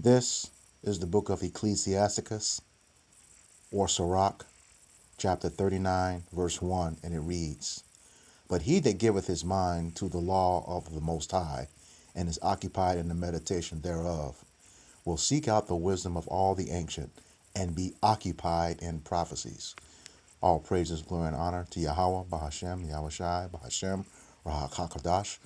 This is the book of Ecclesiasticus, or Sirach, chapter 39, verse 1, and it reads, But he that giveth his mind to the law of the Most High, and is occupied in the meditation thereof, will seek out the wisdom of all the ancient, and be occupied in prophecies. All praises, glory, and honor to Yahweh, Bahashem, Yahushai, Bahashem, Rahak HaKadosh.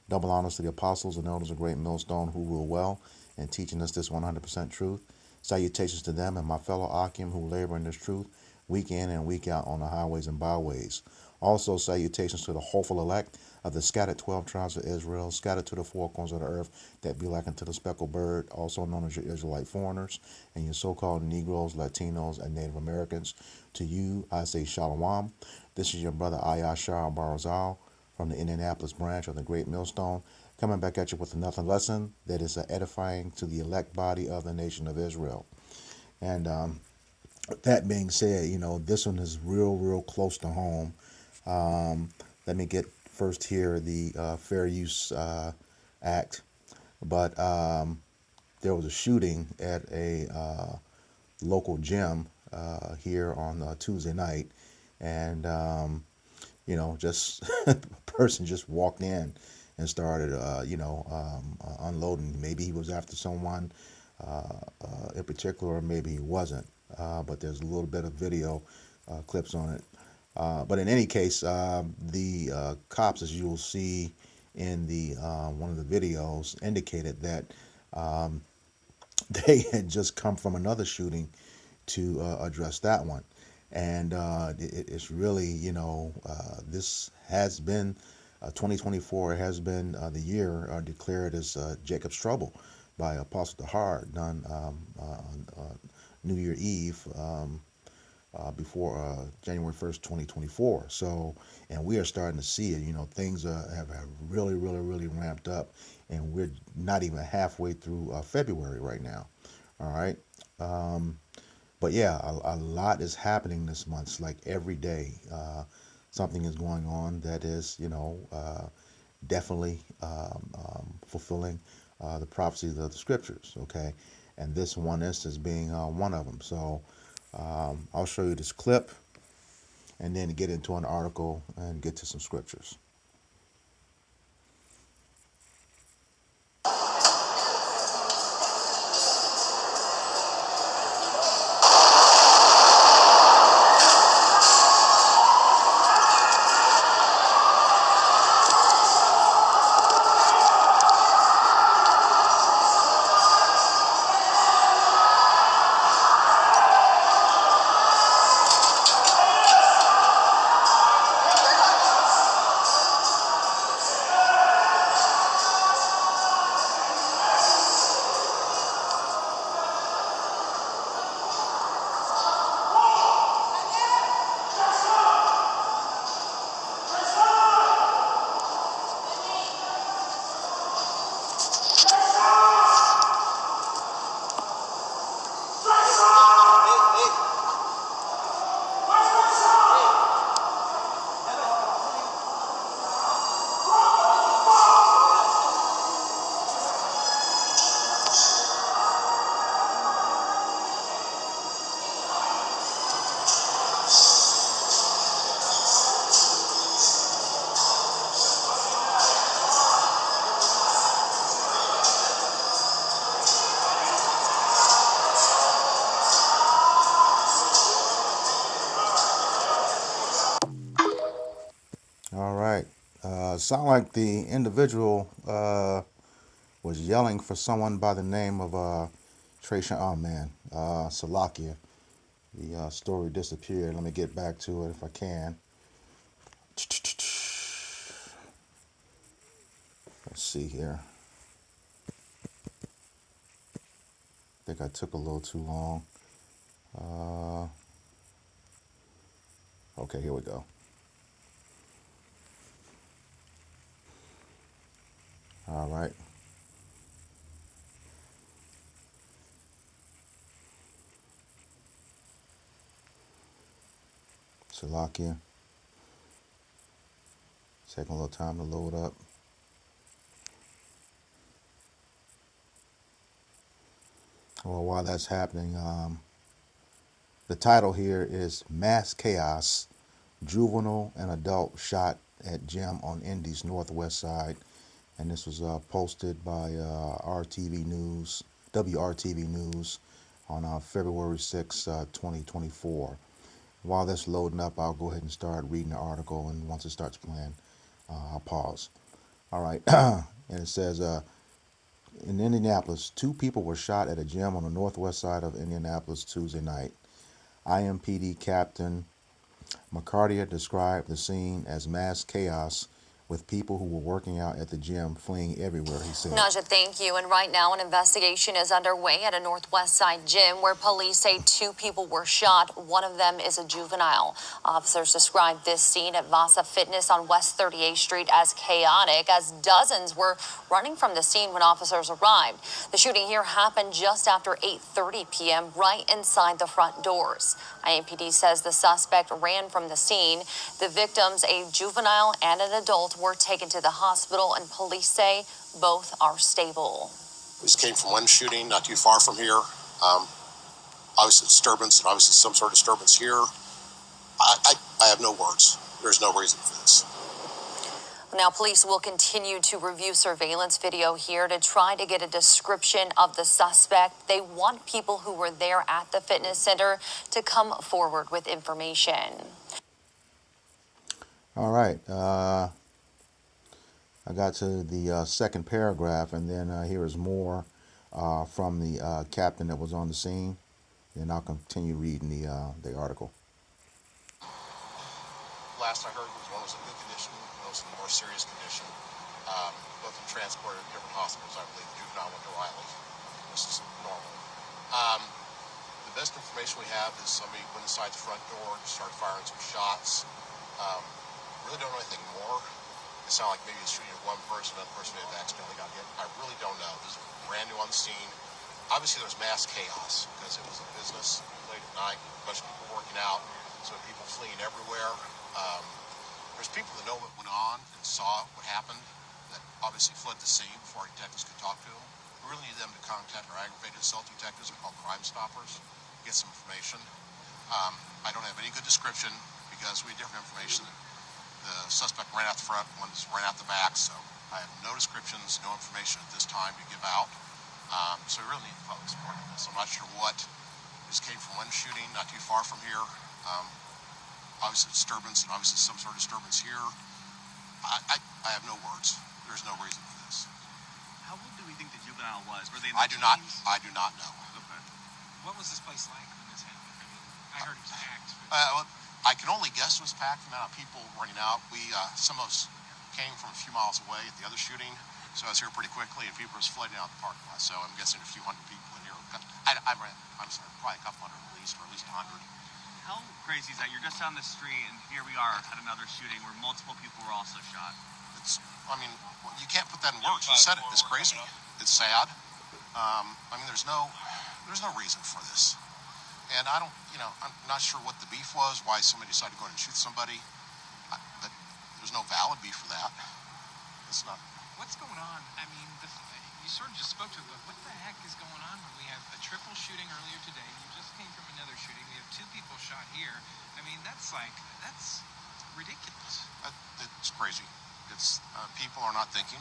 Double honors to the apostles and elders of Great Millstone who rule well in teaching us this 100% truth. Salutations to them and my fellow Akim who labor in this truth week in and week out on the highways and byways. Also, salutations to the hopeful elect of the scattered 12 tribes of Israel, scattered to the four corners of the earth, that be like unto the speckled bird, also known as your Israelite foreigners, and your so-called Negroes, Latinos, and Native Americans. To you, I say Shalom. This is your brother Ayashar Barazal from the Indianapolis branch of the Great Millstone, coming back at you with another lesson that is edifying to the elect body of the nation of Israel. And that being said, this one is real close to home. Let me get first here the Fair Use Act. But there was a shooting at a local gym here on Tuesday night. And just a person just walked in and started, unloading. Maybe he was after someone in particular, or maybe he wasn't. But there's a little bit of video clips on it. But in any case, the cops, as you will see in the one of the videos, indicated that they had just come from another shooting to address that one. And it's really, this has been 2024 has been the year declared as Jacob's Trouble by Apostle Dahar, done on New Year Eve before January 1st, 2024. So, and we are starting to see it. Things have really ramped up, and we're not even halfway through February right now. All right. But yeah, a lot is happening this month. It's like every day, something is going on that is, definitely fulfilling the prophecies of the scriptures. Okay, and this one instance being one of them. So I'll show you this clip, and then get into an article and get to some scriptures. All right. Sound like the individual was yelling for someone by the name of Trayshawn. Oh man, Salakia. The story disappeared. Let me get back to it if I can. Let's see here. I think I took a little too long. Okay, here we go. All right. Salakia. Taking a little time to load up. Well, while that's happening, the title here is Mass Chaos, Juvenile and Adult Shot at Gym on Indy's Northwest Side. And this was posted by RTV News, WRTV News on February 6, 2024. While that's loading up, I'll go ahead and start reading the article, and once it starts playing, I'll pause. All right. And it says, in Indianapolis, 2 people were shot at a gym on the northwest side of Indianapolis Tuesday night. IMPD Captain McCartier described the scene as mass chaos with people who were working out at the gym fleeing everywhere, he said. Naja, thank you. And right now, an investigation is underway at a Northwest Side gym where police say 2 people were shot. One of them is a juvenile. Officers described this scene at Vasa Fitness on West 38th Street as chaotic, as dozens were running from the scene when officers arrived. The shooting here happened just after 8:30 p.m. right inside the front doors. IMPD says the suspect ran from the scene. The victims, a juvenile and an adult, were taken to the hospital, and police say both are stable. This came from one shooting not too far from here. Obviously disturbance, and obviously some sort of disturbance here. I have no words. There's no reason for this. Now, police will continue to review surveillance video here to try to get a description of the suspect. They want people who were there at the fitness center to come forward with information. All right. I got to the second paragraph, and then here is more from the captain that was on the scene. And I'll continue reading the article. Last I heard was one was in good condition, one was in more serious condition. Both were transported to different hospitals, I believe. Juvenile went to Riley. This is normal. The best information we have is somebody went inside the front door and started firing some shots. Really don't know anything more. It sounded like maybe it's shooting at one person, another person may have accidentally got hit. I really don't know. This is brand new on the scene. Obviously, there's mass chaos because it was a business late at night, a bunch of people working out, so people fleeing everywhere. There's people that know what went on and saw what happened that obviously fled the scene before our detectives could talk to them. We really need them to contact our aggravated assault detectives. They're called Crime Stoppers. Get some information. I don't have any good description because we had different information. The suspect ran out the front, one ran out the back, so I have no descriptions, no information at this time to give out. So we really need the public support on this. I'm not sure what. This came from one shooting not too far from here. Obviously disturbance, and obviously some sort of disturbance here. I have no words. There's no reason for this. How old do we think the juvenile was? Were they in I their do not. teens? I do not know. Okay. What was this place like when this happened? I mean, I heard it was packed. I can only guess it was packed. The amount of people running out. Some of us came from a few miles away at the other shooting, so I was here pretty quickly, and people were flooding out the parking lot. So I'm guessing a few hundred people in here. I'm sorry, probably a couple hundred at least, or at least 100. How crazy is that? You're just on the street, and here we are at another shooting where multiple people were also shot. You can't put that in words. You said it. It's crazy. It's sad. There's no reason for this. And I'm not sure what the beef was, why somebody decided to go in and shoot somebody. But there's no valid beef for that. It's not. What's going on? I mean, you sort of just spoke to it, but what the heck is going on when we have a triple shooting earlier today? You just came from another shooting. We have 2 people shot here. I mean, that's ridiculous. It's crazy. It's people are not thinking.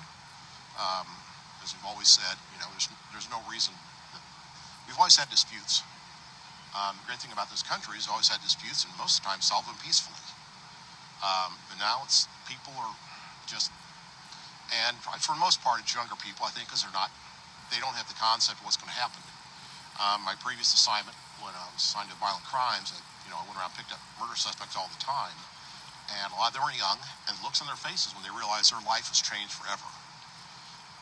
As we've always said, there's no reason. We've always had disputes. The great thing about this country is always had disputes, and most of the time solve them peacefully. But now people are just, and for the most part, it's younger people, I think, because they don't have the concept of what's going to happen. My previous assignment, when I was assigned to violent crimes, I went around and picked up murder suspects all the time, and a lot of them were young, and the looks on their faces when they realize their life has changed forever.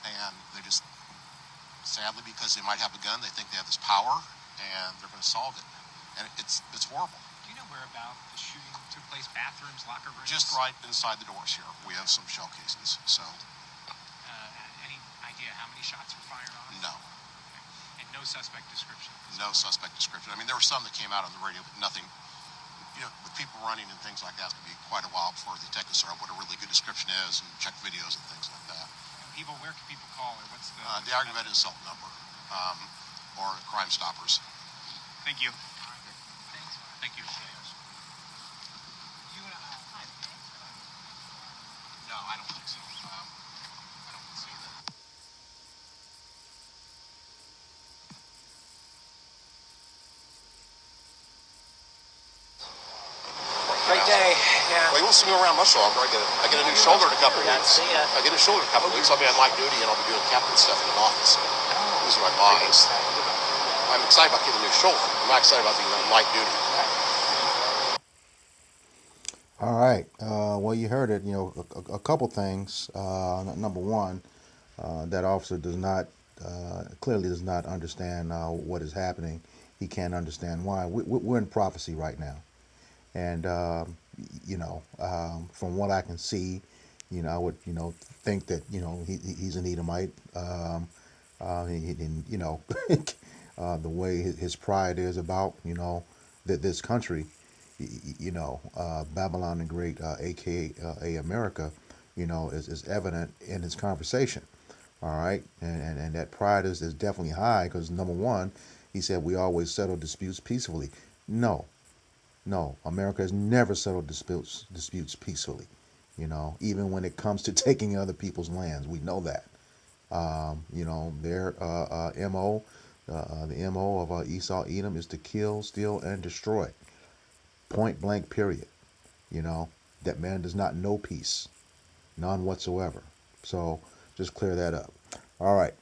And they just, sadly, because they might have a gun, they think they have this power, and they're going to solve it. And it's horrible. Do you know whereabout the shooting took place? Bathrooms, locker rooms? Just right inside the doors here. We have some shell cases. So. Any idea how many shots were fired on? No. Okay. And no suspect description? No suspect description. There were some that came out on the radio, but nothing. With people running and things like that, it's going to be quite a while before the detectives are what a really good description is and check videos and things like that. And where can people call, or what's the aggravated assault number? or Crime Stoppers. Thank you. Thanks. Thank you. You and I. No, I don't think so. I don't see that. Great day. Yeah. Well, you won't see me around much longer. I get a new shoulder in a couple of weeks. See ya. I get a shoulder in a couple of weeks. I'll be on light duty and I'll be doing captain stuff in an office. These are my bodies. I'm excited about getting a new shoulder. I'm not excited about being on light duty. All right. Well, you heard it. A couple things. Number one, that officer does not clearly does not understand what is happening. He can't understand why. We're in prophecy right now, and from what I can see, I would think that he's an Edomite. The way his pride is about that this country, Babylon the Great, aka America, is evident in his conversation. All right, and that pride is definitely high because number one, he said we always settle disputes peacefully. No, America has never settled disputes peacefully. Even when it comes to taking other people's lands, we know that. Their MO, the MO of Esau Edom is to kill, steal, and destroy. Point blank, period. That man does not know peace, none whatsoever. So just clear that up. All right.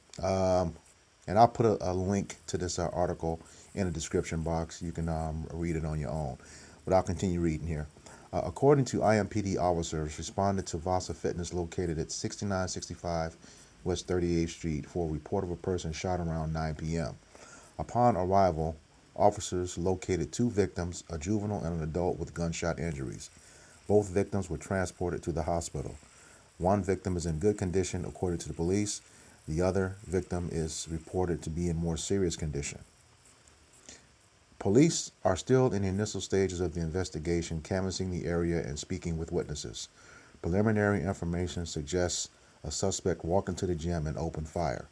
And I'll put a link to this article in the description box. You can read it on your own. But I'll continue reading here. According to IMPD officers responded to Vasa Fitness located at 6965 West 38th Street for a report of a person shot around 9 p.m. Upon arrival, officers located two victims, a juvenile and an adult with gunshot injuries. Both victims were transported to the hospital. One victim is in good condition according to the police. The other victim is reported to be in more serious condition. Police are still in the initial stages of the investigation, canvassing the area and speaking with witnesses. Preliminary information suggests a suspect walked into the gym and opened fire.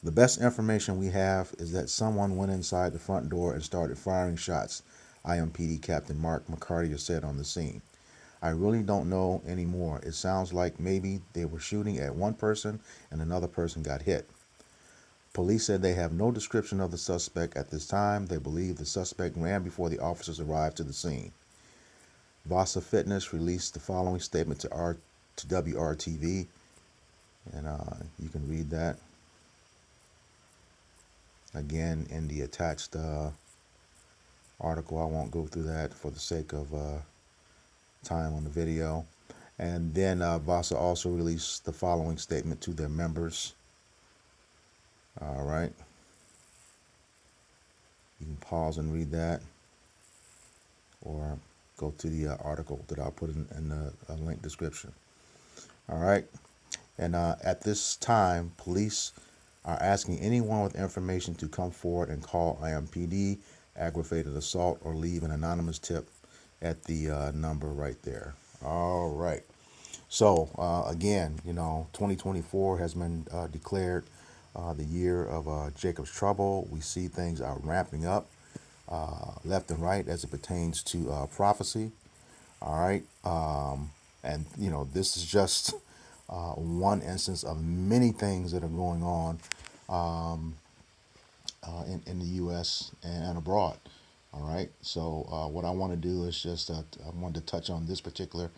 The best information we have is that someone went inside the front door and started firing shots, IMPD Captain Mark McCarty said on the scene. I really don't know anymore. It sounds like maybe they were shooting at one person and another person got hit. Police said they have no description of the suspect at this time. They believe the suspect ran before the officers arrived to the scene. Vasa Fitness released the following statement to WRTV, and you can read that again in the attached article. I won't go through that for the sake of time on the video. And then Vasa also released the following statement to their members. All right. You can pause and read that, or go to the article that I'll put in the link description. All right. And at this time, police are asking anyone with information to come forward and call IMPD, aggravated assault, or leave an anonymous tip at the number right there. All right. So again, 2024 has been declared the year of Jacob's trouble. We see things are ramping up left and right as it pertains to prophecy. All right. And this is just one instance of many things that are going on in the U.S. and abroad. All right. So what I want to do is just I wanted to touch on this particular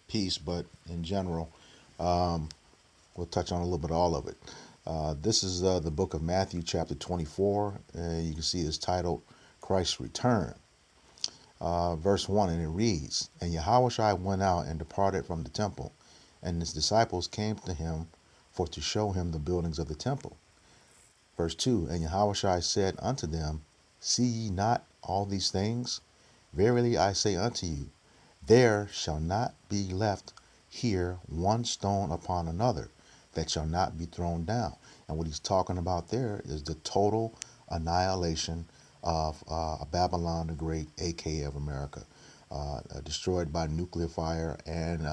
piece, but in general, we'll touch on a little bit of all of it. This is the book of Matthew, chapter 24. You can see it's titled Christ's Return. Verse 1, and it reads, And Yahushua went out and departed from the temple, and his disciples came to him for to show him the buildings of the temple. Verse 2, And Yahushua said unto them, See ye not all these things? Verily I say unto you, there shall not be left here one stone upon another that shall not be thrown down. And what he's talking about there is the total annihilation of Babylon the Great, aka of America, destroyed by nuclear fire and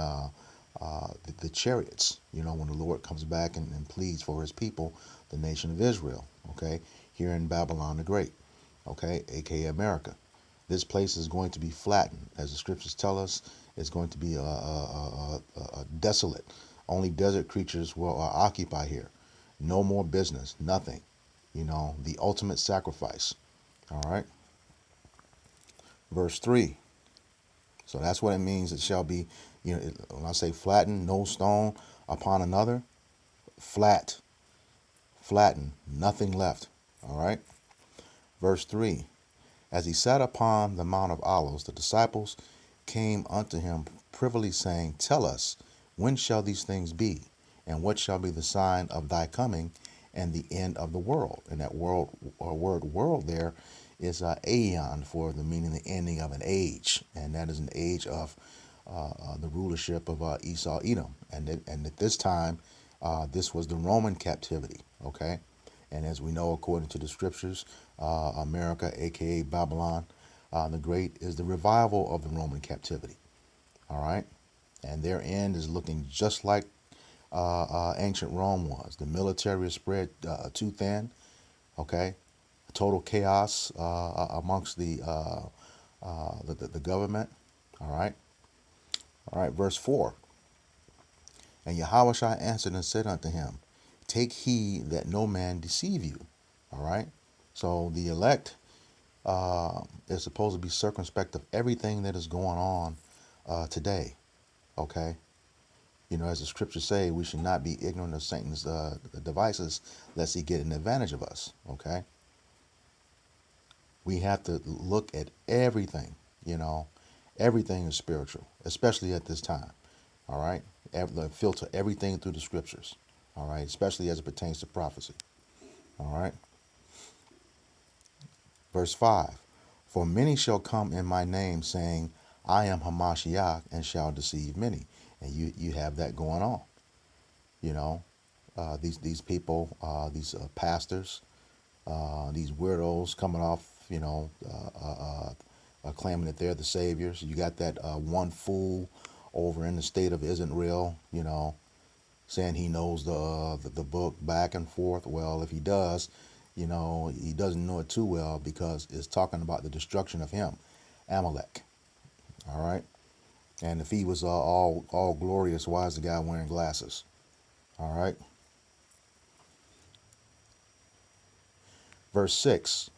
the chariots, when the Lord comes back and pleads for his people, the nation of Israel, okay, here in Babylon the Great, okay, aka America. This place is going to be flattened, as the scriptures tell us. It's going to be a desolate. Only desert creatures will occupy here. No more business, nothing. The ultimate sacrifice. All right. Verse 3. So that's what it means. It shall be, when I say flattened, no stone upon another, flattened, nothing left. All right. Verse 3. As he sat upon the Mount of Olives, the disciples came unto him privily, saying, Tell us, when shall these things be? And what shall be the sign of thy coming and the end of the world? And that word world there is aeon, for the meaning the ending of an age. And that is an age of the rulership of Esau Edom. And at this time, this was the Roman captivity. Okay. And as we know, according to the scriptures, America, aka Babylon the Great, is the revival of the Roman captivity. All right. And their end is looking just like ancient Rome was. The military is spread too thin. Okay. Total chaos amongst the government. All right. All right. Verse 4. And Yahushua answered and said unto him, Take heed that no man deceive you. All right. So the elect is supposed to be circumspect of everything that is going on today. Okay. As the scriptures say, we should not be ignorant of Satan's devices, lest he get an advantage of us. Okay. We have to look at everything. Everything is spiritual, especially at this time. All right. Filter everything through the scriptures. All right. Especially as it pertains to prophecy. All right. Verse 5. For many shall come in my name, saying, I am Hamashiach, and shall deceive many. And you have that going on. These people, these pastors, these weirdos coming off, claiming that they're the saviors. You got that one fool over in the state of Israel, saying he knows the book back and forth. Well, if he does, he doesn't know it too well, because it's talking about the destruction of him, Amalek. All right. And if he was all glorious, why is the guy wearing glasses? All right. Verse 6.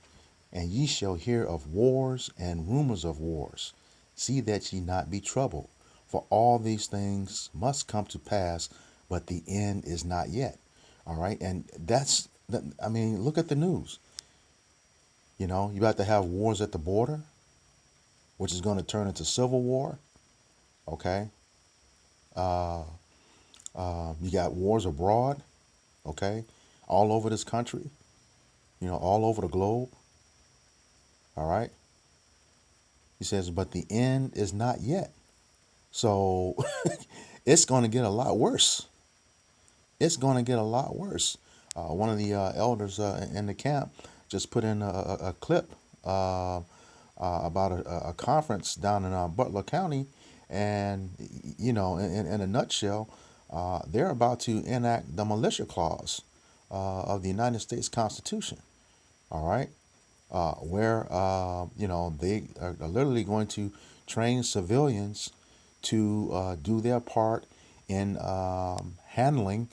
And ye shall hear of wars and rumors of wars. See that ye not be troubled. For all these things must come to pass, but the end is not yet. All right. And look at the news. You about to have wars at the border, which is going to turn into civil war. Okay. You got wars abroad. Okay. All over this country. All over the globe. All right. He says, but the end is not yet. So it's going to get a lot worse. It's going to get a lot worse. One of the elders in the camp just put in a clip about a conference down in Butler County. And, in a nutshell, they're about to enact the militia clause of the United States Constitution. All right. Where, they are literally going to train civilians to do their part in handling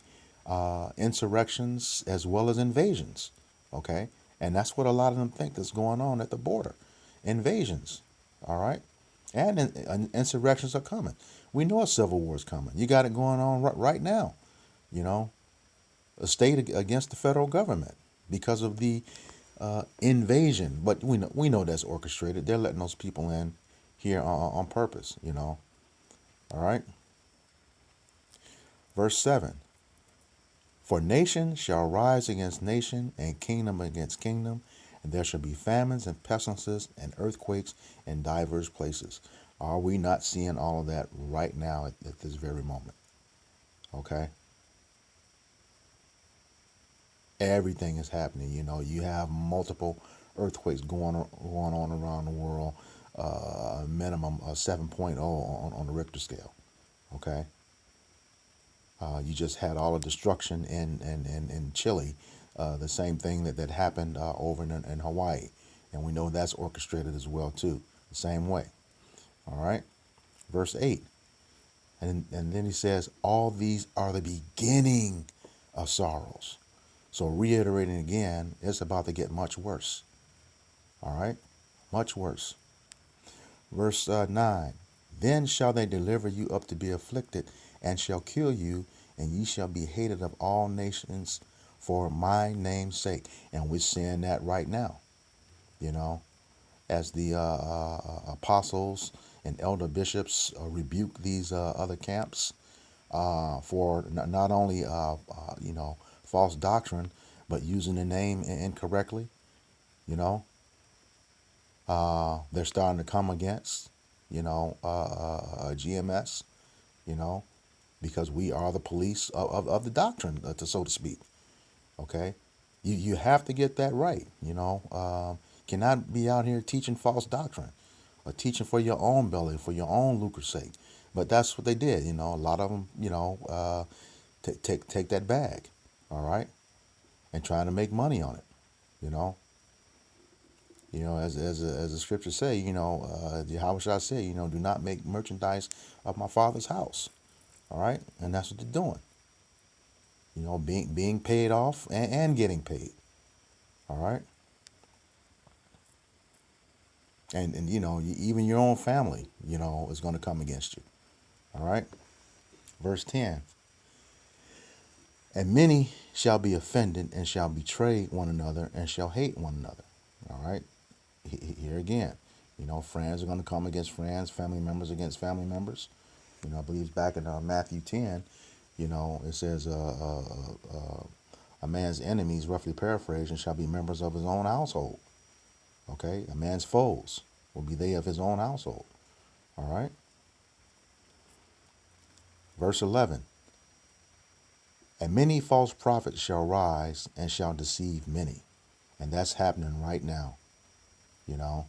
insurrections as well as invasions. Okay. And that's what a lot of them think is going on at the border. Invasions. All right. And insurrections are coming. We know a civil war is coming. You got it going on right now. A state against the federal government because of the invasion. But we know that's orchestrated. They're letting those people in here on purpose. All right. Verse 7. For nation shall rise against nation, and kingdom against kingdom, and there shall be famines and pestilences and earthquakes in divers places. Are we not seeing all of that right now at this very moment? Okay. Everything is happening. You have multiple earthquakes going on around the world, minimum 7.0 on the Richter scale. Okay. You just had all the destruction in Chile, the same thing that happened over in Hawaii. And we know that's orchestrated as well, too, the same way. All right, verse 8. And then he says, all these are the beginning of sorrows. So reiterating again, it's about to get much worse. All right, much worse. Verse 9. Then shall they deliver you up to be afflicted, and shall kill you, and ye shall be hated of all nations for my name's sake. And we're seeing that right now, you know, as the apostles and elder bishops rebuke these other camps for not only you know, false doctrine, but using the name incorrectly. You know, they're starting to come against, you know, GMS. You know, because we are the police of the doctrine, so to speak. Okay, you have to get that right. You know, cannot be out here teaching false doctrine or teaching for your own belly, for your own lucre's sake. But that's what they did. You know, a lot of them, you know, take that bag, all right, and trying to make money on it. You know, as the scriptures say, you know, how should I say, you know, do not make merchandise of my father's house. All right, and that's what they're doing. You know, being paid off and getting paid. All right. And you know, even your own family, you know, is going to come against you. All right. Verse 10. And many shall be offended and shall betray one another and shall hate one another. All right. Here again, you know, friends are going to come against friends, family members against family members. You know, I believe it's back in Matthew 10, you know, it says, a man's enemies, roughly paraphrasing, shall be members of his own household. Okay, a man's foes will be they of his own household. All right. Verse 11. And many false prophets shall rise and shall deceive many. And that's happening right now, you know.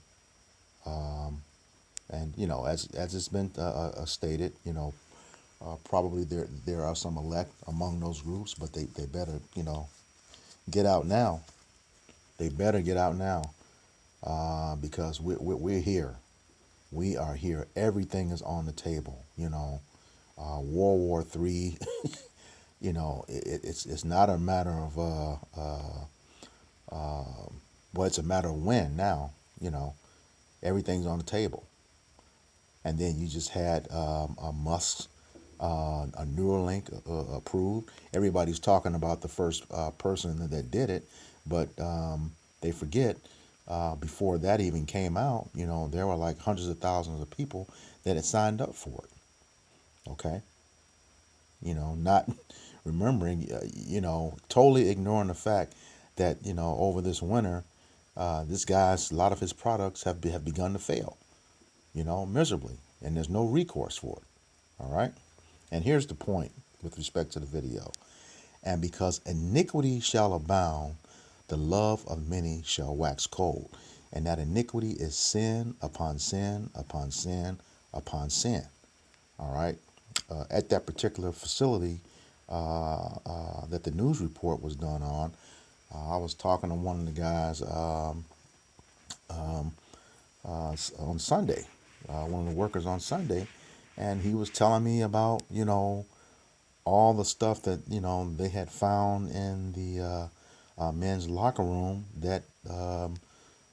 And, you know, as it's been stated, you know, probably there are some elect among those groups, but they better, you know, get out now. They better get out now because we're here. We are here. Everything is on the table, you know. World War III, you know, it's not a matter of, well, it's a matter of when now, you know. Everything's on the table. And then you just had a Musk, a Neuralink approved. Everybody's talking about the first person that did it, but they forget before that even came out, you know, there were like hundreds of thousands of people that had signed up for it. Okay. You know, not remembering, you know, totally ignoring the fact that, you know, over this winter, a lot of his products have begun to fail, you know, miserably, and there's no recourse for it. All right. And here's the point with respect to the video. And because iniquity shall abound, the love of many shall wax cold. And that iniquity is sin upon sin upon sin upon sin. All right. At that particular facility that the news report was done on, I was talking to one of the guys on Sunday, one of the workers on Sunday, and he was telling me about, you know, all the stuff that, you know, they had found in the men's locker room that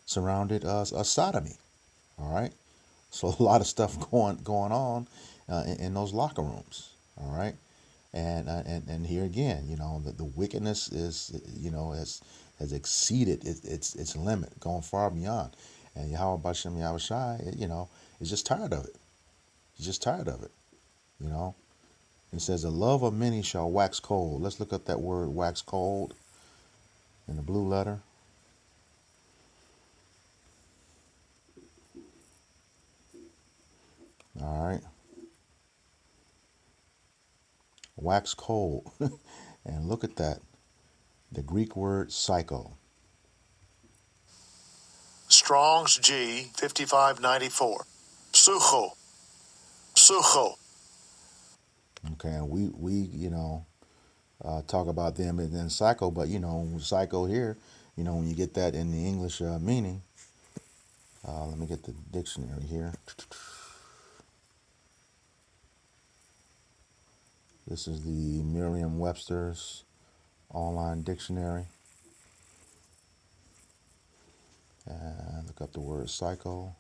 surrounded a sodomy. All right. So a lot of stuff going on in those locker rooms. All right. And here again, you know, the wickedness is, you know, has exceeded its limit, going far beyond. And Yahweh Bashem Yahweh Shai, you know, is just tired of it. He's just tired of it, you know. And it says, the love of many shall wax cold. Let's look up that word wax cold in the blue letter. All right. Wax cold. And look at that. The Greek word psycho. Strong's G 5594. Psucho. Psucho. Okay, and we talk about them and then psycho, but psycho here, when you get that in the English meaning, let me get the dictionary here. This is the Merriam-Webster's online dictionary. And look up the word psycho.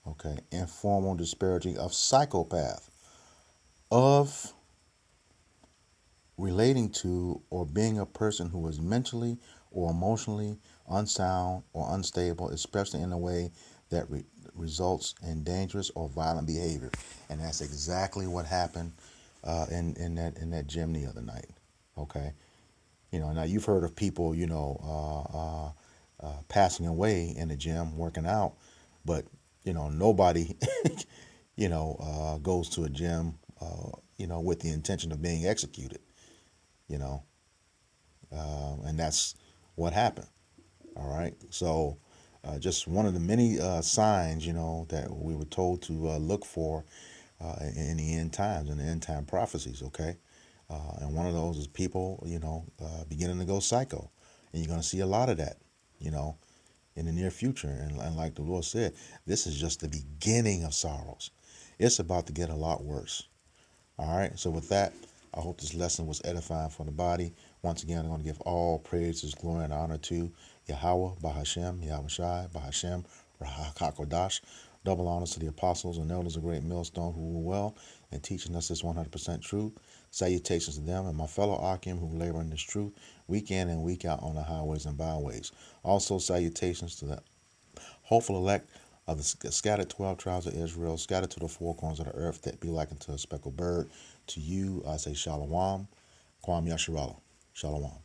Okay, informal disparaging of psychopath, of relating to or being a person who is mentally or emotionally unsound or unstable, especially in a way that results in dangerous or violent behavior. And that's exactly what happened in that gym the other night. Okay, now you've heard of people passing away in the gym working out, but nobody goes to a gym with the intention of being executed. you know, and that's what happened. All right. So, just one of the many signs, that we were told to look for in the end times, in the end time prophecies. Okay. And one of those is people, beginning to go psycho. And you're going to see a lot of that, you know, in the near future. And like the Lord said, this is just the beginning of sorrows. It's about to get a lot worse. All right. So with that, I hope this lesson was edifying for the body. Once again, I'm going to give all praises, glory, and honor to Yahweh, Bahashem, Yahweh Shai, Bahashem, Rahakakodash. Double honors to the apostles and elders of Great Millstone who rule well and teaching us this 100% truth. Salutations to them and my fellow Akim who labor in this truth week in and week out on the highways and byways. Also, salutations to the hopeful elect of the scattered 12 tribes of Israel, scattered to the four corners of the earth, that be likened to a speckled bird. To you, I say Shalom, Kwam Yasharala. Shalom.